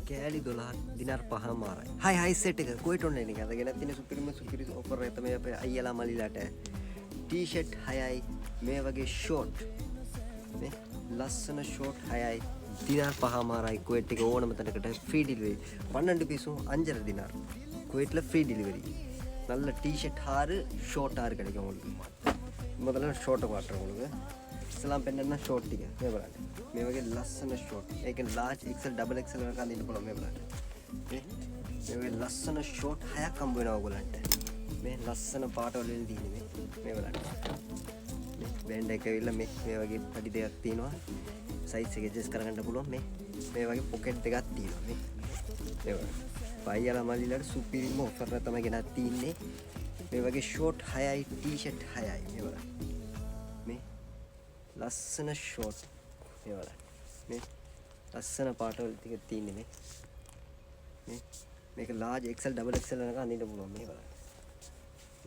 කෑලි 12 දිනාර 5මාරයි. හයි සෙට් එක කොහෙට ඔන්නේ නේ. අදගෙන තියෙන සුපිරි ඔෆර් එක තමයි අපේ අයියලා මල්ලිලාට. ටී-ෂර්ට් 6යි මේ වගේ ෂෝට්. මේ ලස්සන ෂෝට් 6යි දිනාර 5මාරයි. කුවේට් එක ඕනම තැනකට ෆ්‍රී ඩෙලිවරි. 12 பீஸும் 5 දිනාර. குவைட்ல ஃப்ரீ டெலிவரி. நல்ல டி-ஷர்ட் 6 ஷார்ட் 6 கிடைக்கும் உங்களுக்கு. முதல்ல ஷார்ட் காட்டுறேன் உங்களுக்கு. ඉස්ලාම් පෙන්නන්න ෂෝට් ටික මේ බලන්න. මේ වගේ ලස්සන ෂෝට්. ඒක ලාර්ජ් XL ඩබල් XL වලට අඳින්න පුළුවන් මේ බලන්න. මේ වගේ ලස්සන ෂෝට් 6ක් හම්බ වෙනවා ඔයගලන්ට. මේ ලස්සන පාට වලින් තියෙන්නේ මේ බලන්න. මේ බෑන්ඩ් එක ඇවිල්ලා මේ වගේ පඩි දෙකක් තියෙනවා. සයිස් එක ඇඩ්ජස්ට් කරගන්න පුළුවන් මේ වගේ පොකට් දෙකක් තියෙනවා මේ බලන්න. පයියලා මල්ලිලාට සුපිරිම ඔෆර් එක තමයි ගෙනත් තින්නේ. මේ වගේ ෂෝට් 6යි ටී-ෂර්ට් 6යි මේ බලන්න. මේ ලස්සන ෂෝට් මේ බලන්න. මේ ලස්සන පාටවල ටික තියෙන්නේ මේ මේක ලාර්ජ් XL ඩබල් XL වෙනකන් අඳින්න පුළුවන් මේ බලන්න.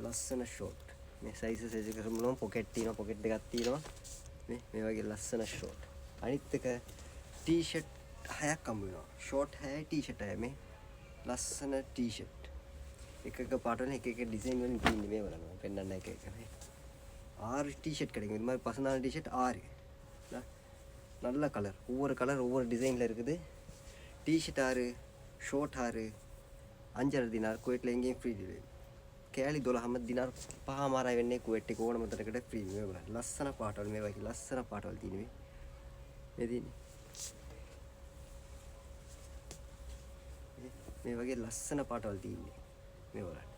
ලස්සන ෂෝට්. මේ සයිස් එක කරමු බලමු. පොකට් තියෙනවා, පොකට් දෙකක් තියෙනවා. මේ වගේ ලස්සන ෂෝට්. අනිත් එක ටී-ෂර්ට් 6ක් හම්බ වෙනවා. ෂෝට් 6යි ටී-ෂර්ට් 6යි මේ ලස්සන ටී-ෂර්ට්. එක පාට වලින් එක ඩිසයින් වලින් තියෙන්නේ මේ බලන්න. මම පෙන්නන්න එක මේ 6 டி-ஷர்ட் கிடைக்கும். இது மாதிரி பர்சனல் டி-ஷர்ட் 6. நல்ல கலர், ஒவ்வொரு டிசைனில் இருக்குது. டி-ஷர்ட் 6, ஷோர்ட் 6, 5 දිනාර. කුවේට්ල එංගෙන් ෆ්‍රී ඩෙලිවරි. කෑලි 12ම දිනාර 5මාරයි වෙන්නේ කුවේට් එක ඕනම තැනකට ෆ්‍රී මේ බලන්න. ලස්සන පාටවල මේ වගේ ලස්සන පාටවල තියෙන්නේ මේ තියෙන්නේ. මේ වගේ ලස්සන පාටවල තියෙන්නේ මේ බලන්න.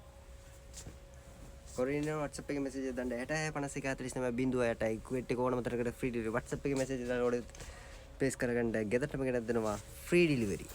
කොරියන් WhatsApp එකේ මෙසේජ් එක දාන්න 665149 කුවේට් එක ඕනම තරකට ෆ්‍රී ඩෙලිවරි. WhatsApp එකේ මෙසේජ් දාලා ඔඩර් ප්ලේස් කරගන්න ගෙදරටම ගෙනත් දෙනවා ෆ්‍රී ඩෙලිවරි.